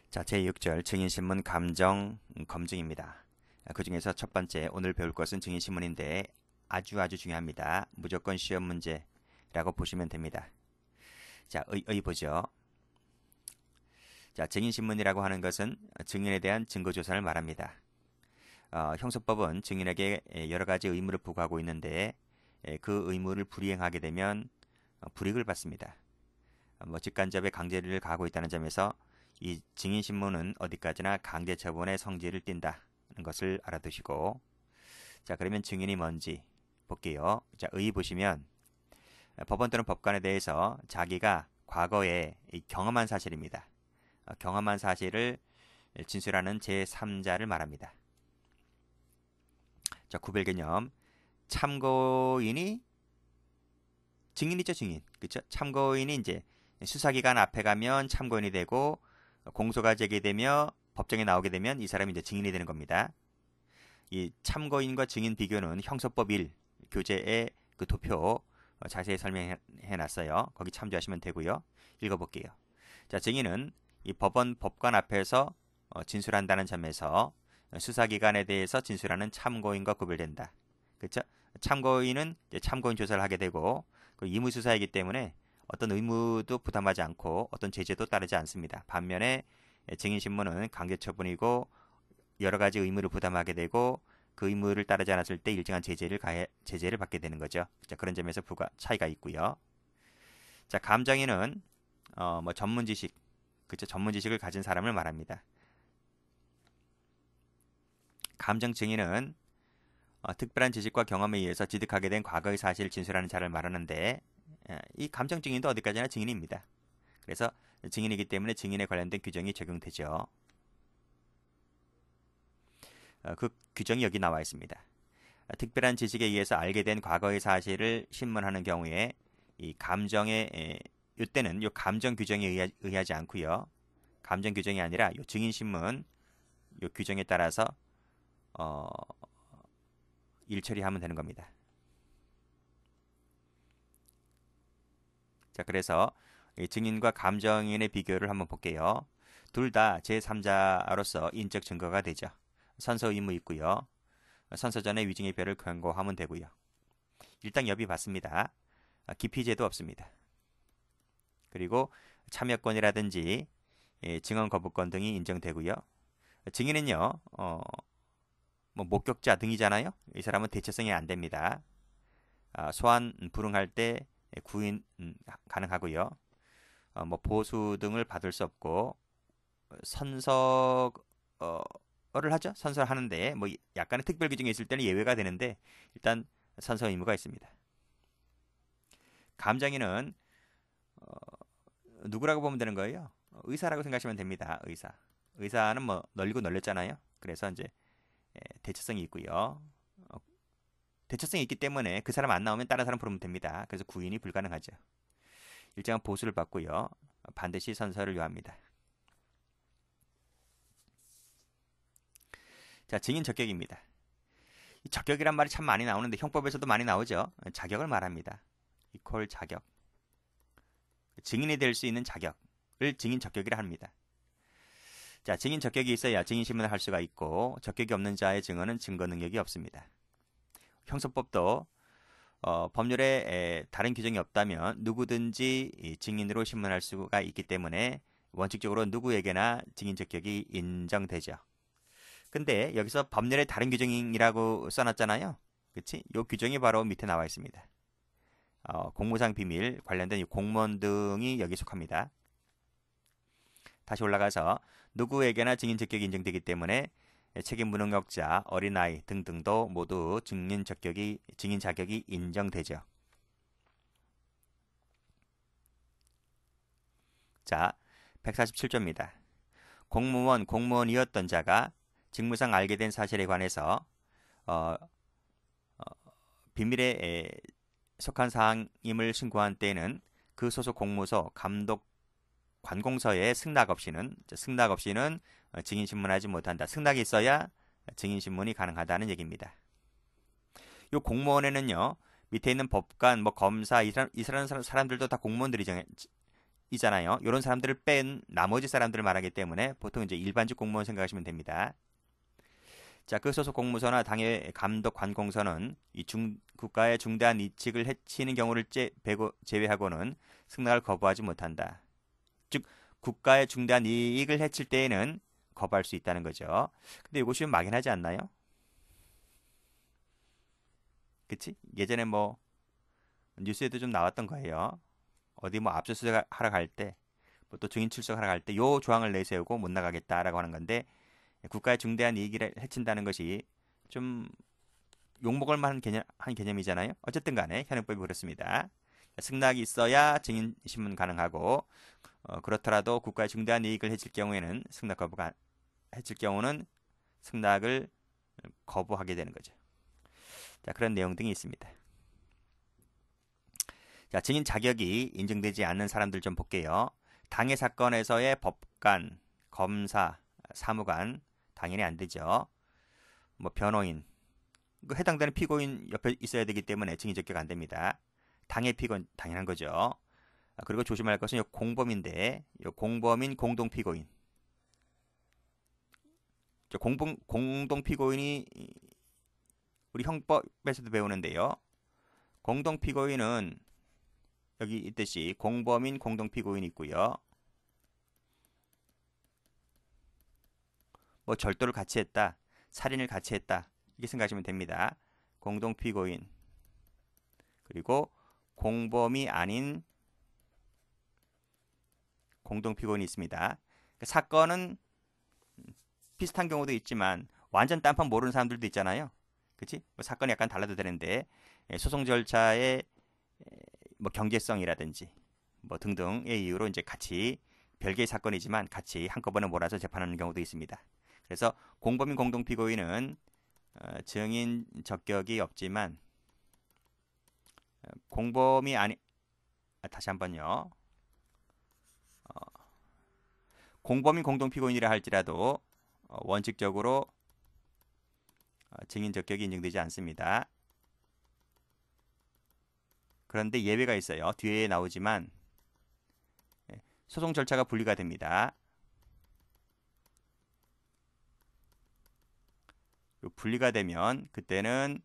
자, 제6절 증인신문 감정 검증입니다. 그 중에서 첫 번째 오늘 배울 것은 증인신문인데 아주 중요합니다. 무조건 시험 문제라고 보시면 됩니다. 자, 보죠. 자, 증인신문이라고 하는 것은 증인에 대한 증거조사를 말합니다. 형소법은 증인에게 여러 가지 의무를 부과하고 있는데 그 의무를 불이행하게 되면 불이익을 받습니다. 직간접의 강제를 가하고 있다는 점에서 이 증인신문은 어디까지나 강제처분의 성질을 띈다는 것을 알아두시고, 자, 그러면 증인이 뭔지 볼게요. 자, 보시면 법원 또는 법관에 대해서 자기가 과거에 경험한 사실입니다. 경험한 사실을 진술하는 제3자를 말합니다. 자, 구별 개념. 참고인이 증인이죠, 증인. 그렇죠? 참고인이 이제 수사기관 앞에 가면 참고인이 되고, 공소가 제기되며 법정에 나오게 되면 이 사람이 이제 증인이 되는 겁니다. 이 참고인과 증인 비교는 형소법 1 교재의 그 도표 자세히 설명해 놨어요. 거기 참조하시면 되고요. 읽어볼게요. 자, 증인은 이 법관 앞에서 진술한다는 점에서 수사기관에 대해서 진술하는 참고인과 구별된다. 그렇죠? 참고인은 이제 참고인 조사를 하게 되고 그 의무수사이기 때문에 어떤 의무도 부담하지 않고 어떤 제재도 따르지 않습니다. 반면에 증인신문은 강제처분이고 여러 가지 의무를 부담하게 되고 그 의무를 따르지 않았을 때 일정한 제재를 받게 되는 거죠. 자, 그런 점에서 차이가 있고요. 자, 감정인은 전문 지식, 그렇죠? 전문 지식을 가진 사람을 말합니다. 감정 증인은 특별한 지식과 경험에 의해서 지득하게 된 과거의 사실을 진술하는 자를 말하는데 이 감정 증인도 어디까지나 증인입니다. 그래서 증인이기 때문에 증인에 관련된 규정이 적용되죠. 그 규정이 여기 나와 있습니다. 특별한 지식에 의해서 알게 된 과거의 사실을 신문하는 경우에 이 감정의 이때는 요 감정 규정에 의하지 않고요. 감정 규정이 아니라 요 증인 신문 요 규정에 따라서 일 처리하면 되는 겁니다. 자, 그래서 증인과 감정인의 비교를 한번 볼게요. 둘 다 제3자로서 인적 증거가 되죠. 선서 의무 있고요. 선서 전에 위증의 별을 경고하면 되고요. 일당 여비 받습니다. 기피제도 없습니다. 그리고 참여권이라든지 증언 거부권 등이 인정되고요. 증인은요, 목격자 등이잖아요. 이 사람은 대체성이 안 됩니다. 소환 불응할 때 구인 가능하고요. 보수 등을 받을 수 없고 선서를 하죠. 선서를 하는데 약간의 특별 규정이 있을 때는 예외가 되는데 일단 선서 의무가 있습니다. 감정인은 누구라고 보면 되는 거예요? 의사라고 생각하시면 됩니다. 의사는 널리고 널렸잖아요. 그래서 이제 대처성이 있고요. 대처성이 있기 때문에 그 사람 안 나오면 다른 사람 부르면 됩니다. 그래서 구인이 불가능하죠. 일정한 보수를 받고요. 반드시 선서를 요합니다. 자, 증인 적격입니다. 이 적격이란 말이 참 많이 나오는데 형법에서도 많이 나오죠. 자격을 말합니다. 이퀄 자격. 증인이 될 수 있는 자격을 증인 적격이라 합니다. 자, 증인 적격이 있어야 증인 신문을 할 수가 있고 적격이 없는 자의 증언은 증거 능력이 없습니다. 형소법도 법률에 다른 규정이 없다면 누구든지 증인으로 신문할 수가 있기 때문에 원칙적으로 누구에게나 증인 적격이 인정되죠. 근데 여기서 법률에 다른 규정이라고 써놨잖아요. 그치? 이 규정이 바로 밑에 나와 있습니다. 공무상 비밀 관련된 공무원 등이 여기 속합니다. 다시 올라가서 누구에게나 증인 적격이 인정되기 때문에 책임 무능력자, 어린아이 등등도 모두 증인 자격이 인정되죠. 자, 147조입니다. 공무원이었던 자가 직무상 알게 된 사실에 관해서 비밀에 속한 사항임을 신고한 때에는 그 소속 공무소, 감독, 관공서에 승낙 없이는 증인 신문하지 못한다. 승낙이 있어야 증인 신문이 가능하다는 얘기입니다. 이 공무원에는요 밑에 있는 법관, 검사 이런 사람들도 다 공무원들이잖아요. 이잖아요. 이런 사람들을 뺀 나머지 사람들을 말하기 때문에 보통 이제 일반직 공무원 생각하시면 됩니다. 자, 그 소속 공무서나 당의 감독 관공서는 국가의 중대한 이익을 해치는 경우를 제외하고는 승낙을 거부하지 못한다. 즉, 국가의 중대한 이익을 해칠 때에는 거부할 수 있다는 거죠. 근데 이것이 좀 막연하지 않나요? 그치? 예전에 뭐 뉴스에도 좀 나왔던 거예요. 어디 뭐 압수수색 하러 갈 때, 뭐 또 증인 출석하러 갈 때 요 조항을 내세우고 못 나가겠다라고 하는 건데 국가의 중대한 이익을 해친다는 것이 좀 욕먹을 만한 개념이잖아요. 어쨌든 간에 현행법이 그렇습니다. 승낙이 있어야 증인 신문 가능하고 그렇더라도 국가의 중대한 이익을 해칠 경우에는 해칠 경우는 승낙을 거부하게 되는 거죠. 자, 그런 내용 등이 있습니다. 자, 증인 자격이 인정되지 않는 사람들 좀 볼게요. 당해 사건에서의 법관, 검사, 사무관 당연히 안 되죠. 뭐 변호인, 그 해당되는 피고인 옆에 있어야 되기 때문에 증인 적격 안 됩니다. 당해 피고인 당연한 거죠. 그리고 조심할 것은 공범인데 공범인 공동 피고인. 공동 피고인이 우리 형법에서도 배우는데요. 공동 피고인은 여기 있듯이 공범인 공동 피고인이 있고요. 뭐 절도를 같이 했다, 살인을 같이 했다 이렇게 생각하시면 됩니다. 공동 피고인 그리고 공범이 아닌 공동 피고인이 있습니다. 사건은 비슷한 경우도 있지만 완전 딴판 모르는 사람들도 있잖아요. 그치? 뭐 사건이 약간 달라도 되는데 소송 절차의 뭐 경제성이라든지 뭐 등등의 이유로 이제 같이 별개의 사건이지만 같이 한꺼번에 몰아서 재판하는 경우도 있습니다. 그래서 공범인 공동 피고인은 증인 적격이 없지만 공범이 아니 다시 한번요. 공범인 공동 피고인이라 할지라도 원칙적으로 증인 적격이 인정되지 않습니다. 그런데 예외가 있어요. 뒤에 나오지만 소송 절차가 분리가 됩니다. 분리가 되면 그때는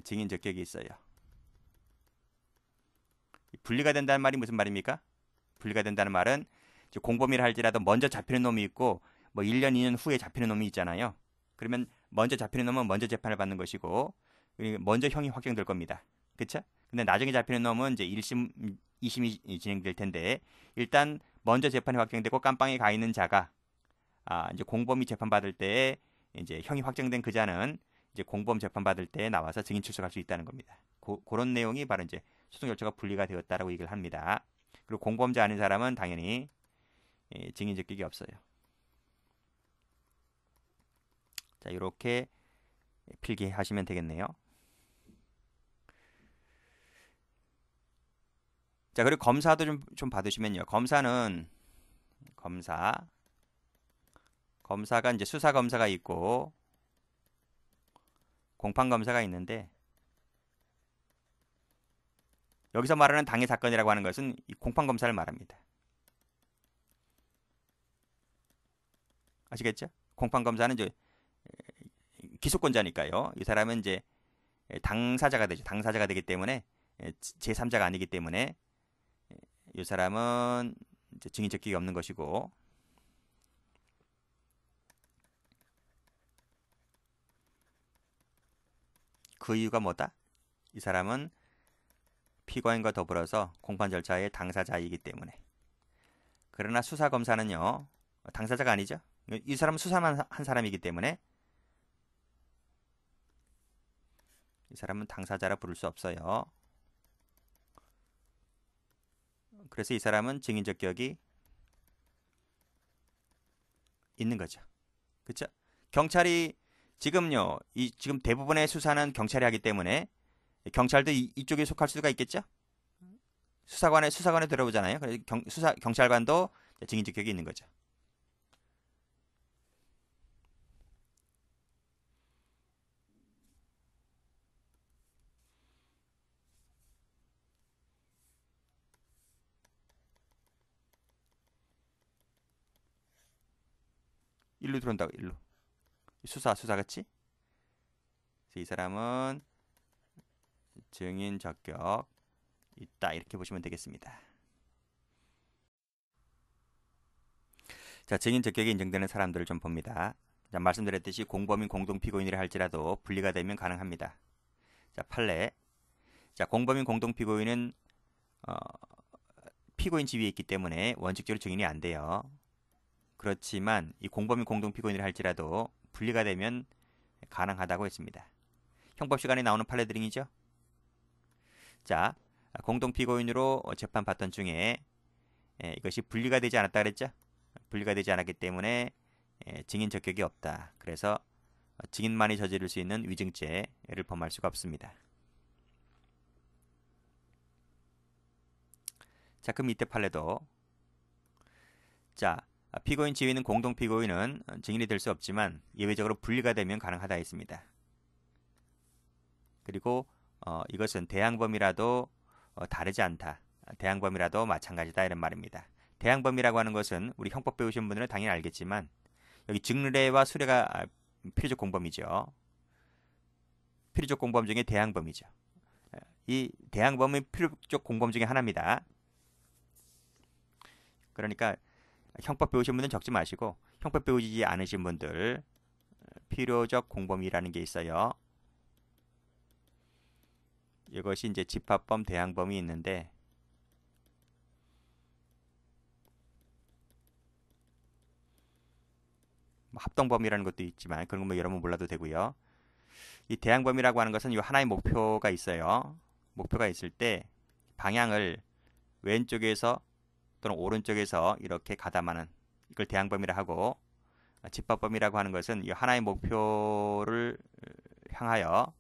증인 적격이 있어요. 분리가 된다는 말이 무슨 말입니까? 분리가 된다는 말은 공범이라 할지라도 먼저 잡히는 놈이 있고 뭐 1년, 2년 후에 잡히는 놈이 있잖아요. 그러면 먼저 잡히는 놈은 먼저 재판을 받는 것이고 먼저 형이 확정될 겁니다. 그쵸? 근데 나중에 잡히는 놈은 이제 1심, 2심이 진행될 텐데 일단 먼저 재판이 확정되고 깜빵에 가 있는 자가 이제 공범이 재판 받을 때에 이제 형이 확정된 그 자는 이제 공범 재판 받을 때 나와서 증인 출석할 수 있다는 겁니다. 그런 내용이 바로 이제 소송 절차가 분리가 되었다라고 얘기를 합니다. 그리고 공범자 아닌 사람은 당연히 증인 적격이 없어요. 자, 이렇게 필기하시면 되겠네요. 자, 그리고 검사도 좀 받으시면요. 검사가 이제 수사 검사가 있고 공판 검사가 있는데 여기서 말하는 당해 사건이라고 하는 것은 이 공판 검사를 말합니다. 아시겠죠? 공판 검사는 이제 기소권자니까요. 이 사람은 이제 당사자가 되죠. 당사자가 되기 때문에 제3자가 아니기 때문에 이 사람은 이제 증인 적격이 없는 것이고 그 이유가 뭐다? 이 사람은 피고인과 더불어서 공판 절차의 당사자이기 때문에. 그러나 수사검사는요. 당사자가 아니죠. 이 사람은 수사만 한 사람이기 때문에 이 사람은 당사자라 부를 수 없어요. 그래서 이 사람은 증인 적격이 있는 거죠. 그렇죠? 경찰이 지금요. 지금 대부분의 수사는 경찰이 하기 때문에 경찰도 이쪽에 속할 수가 있겠죠? 수사관에 들어오잖아요. 그래서 경찰관도 증인 적격이 있는 거죠. 일로 들어온다고. 일로. 수사같이. 이 사람은 증인 적격 있다, 이렇게 보시면 되겠습니다. 자, 증인 적격이 인정되는 사람들을 좀 봅니다. 자, 말씀드렸듯이 공범인 공동피고인이라 할지라도 분리가 되면 가능합니다. 자, 판례. 자, 공범인 공동피고인은 피고인 지위에 있기 때문에 원칙적으로 증인이 안 돼요. 그렇지만 이 공범인 공동피고인이라 할지라도 분리가 되면 가능하다고 했습니다. 형법 시간에 나오는 판례 등이죠. 자, 공동피고인으로 재판 받던 중에 이것이 분리가 되지 않았다 그랬죠. 분리가 되지 않았기 때문에 증인 적격이 없다. 그래서 증인만이 저지를 수 있는 위증죄를 범할 수가 없습니다. 자, 그럼 이때 판례도, 자, 피고인 지위는 공동피고인은 증인이 될 수 없지만 예외적으로 분리가 되면 가능하다 했습니다. 그리고 이것은 대항범이라도 다르지 않다. 대항범이라도 마찬가지다, 이런 말입니다. 대항범이라고 하는 것은 우리 형법 배우신 분들은 당연히 알겠지만 여기 증례와 수례가 필요적 공범이죠. 필요적 공범 중에 대항범이죠. 이 대항범은 필요적 공범 중에 하나입니다. 그러니까 형법 배우신 분들은 적지 마시고 형법 배우지 않으신 분들 필요적 공범이라는 게 있어요. 이것이 이제 집합범, 대항범이 있는데 합동범이라는 것도 있지만 그런 건 뭐 여러분 몰라도 되고요. 이 대항범이라고 하는 것은 이 하나의 목표가 있어요. 목표가 있을 때 방향을 왼쪽에서 또는 오른쪽에서 이렇게 가담하는, 이걸 대항범이라 하고, 집합범이라고 하는 것은 이 하나의 목표를 향하여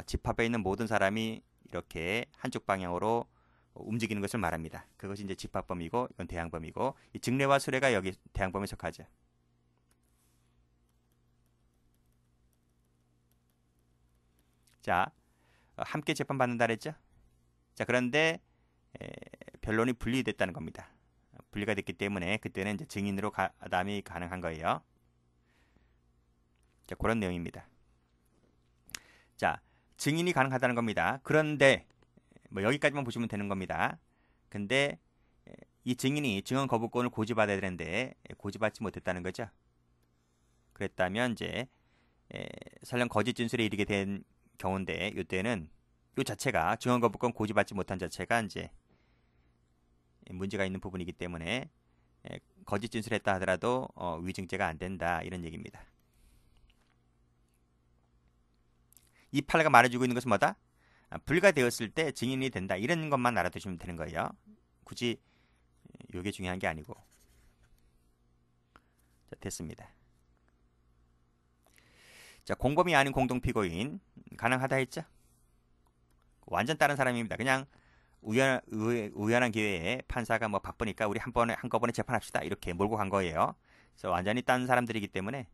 집합에 있는 모든 사람이 이렇게 한쪽 방향으로 움직이는 것을 말합니다. 그것이 이제 집합범이고, 이건 대항범이고, 이 증례와 수례가 여기 대항범에 속하죠. 자, 함께 재판받는다 그랬죠? 자, 그런데 변론이 분리됐다는 겁니다. 분리가 됐기 때문에 그때는 이제 증인으로 가담이 가능한 거예요. 자, 그런 내용입니다. 자, 증인이 가능하다는 겁니다. 그런데 뭐 여기까지만 보시면 되는 겁니다. 근데 이 증인이 증언 거부권을 고지받아야 되는데 고지받지 못했다는 거죠. 그랬다면 이제 설령 거짓 진술에 이르게 된 경우인데 이때는 이 자체가 증언 거부권 고지받지 못한 자체가 이제 문제가 있는 부분이기 때문에 거짓 진술했다 하더라도 위증죄가 안 된다, 이런 얘기입니다. 이 판례가 말해주고 있는 것은 뭐다? 불가되었을 때 증인이 된다, 이런 것만 알아두시면 되는 거예요. 굳이 이게 중요한 게 아니고. 자, 됐습니다. 자, 공범이 아닌 공동피고인 가능하다 했죠? 완전 다른 사람입니다. 그냥 우연한 기회에 판사가 뭐 바쁘니까 우리 한꺼번에 재판합시다, 이렇게 몰고 간 거예요. 그래서 완전히 딴 사람들이기 때문에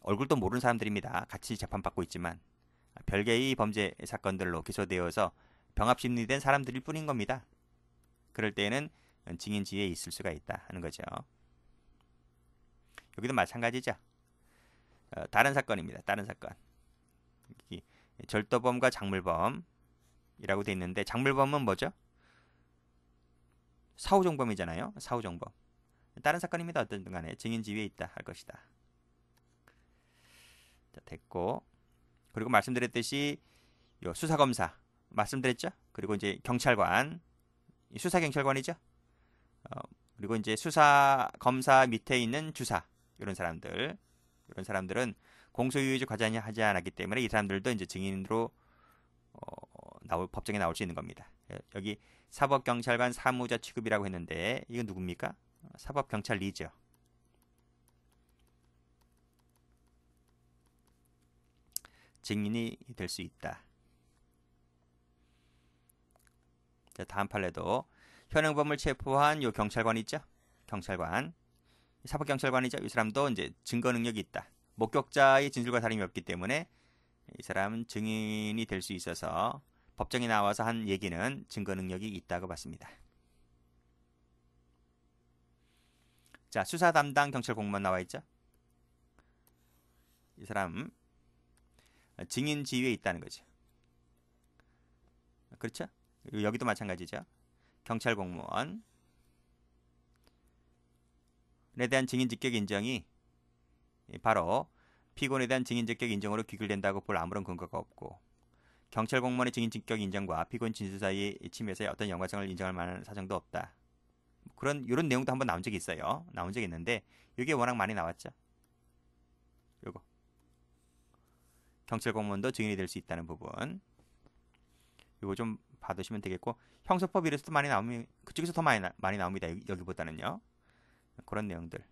얼굴도 모르는 사람들입니다. 같이 재판받고 있지만 별개의 범죄 사건들로 기소되어서 병합심리된 사람들일 뿐인 겁니다. 그럴 때에는 증인 지위에 있을 수가 있다 하는 거죠. 여기도 마찬가지죠. 다른 사건입니다. 다른 사건. 절도범과 작물범이라고 돼 있는데, 작물범은 뭐죠? 사후정범이잖아요. 사후정범. 다른 사건입니다. 어쨌든 간에 증인 지위에 있다 할 것이다. 자, 됐고, 그리고 말씀드렸듯이 요 수사검사 말씀드렸죠. 그리고 이제 경찰관, 수사경찰관이죠. 그리고 이제 수사검사 밑에 있는 주사, 이런 사람들은 공소유지 과정이 하지 않았기 때문에 이 사람들도 이제 증인으로 법정에 나올 수 있는 겁니다. 여기 사법경찰관 사무자 취급이라고 했는데 이건 누굽니까? 사법경찰리죠. 증인이 될 수 있다. 자, 다음 판례도 현행범을 체포한 요 경찰관 있죠? 경찰관, 사법경찰관이죠. 이 사람도 이제 증거 능력이 있다. 목격자의 진술과 다름이 없기 때문에 이 사람은 증인이 될 수 있어서 법정에 나와서 한 얘기는 증거 능력이 있다고 봤습니다. 자, 수사 담당 경찰 공무원 나와 있죠? 이 사람 증인 지위에 있다는 거죠. 그렇죠? 여기도 마찬가지죠. 경찰 공무원에 대한 증인 직격 인정이 바로 피고인에 대한 증인 직격 인정으로 귀결된다고 볼 아무런 근거가 없고, 경찰 공무원의 증인 직격 인정과 피고인 진술 사이의 침해에서의 어떤 연관성을 인정할 만한 사정도 없다. 그런 이런 내용도 한번 나온 적이 있어요. 나온 적이 있는데 이게 워낙 많이 나왔죠. 요거 경찰 공무원도 증인이 될 수 있다는 부분, 이거 좀 봐두시면 되겠고, 형소법 이래서도 많이 나오면 그쪽에서 더 많이 나옵니다. 여기보다는요. 그런 내용들.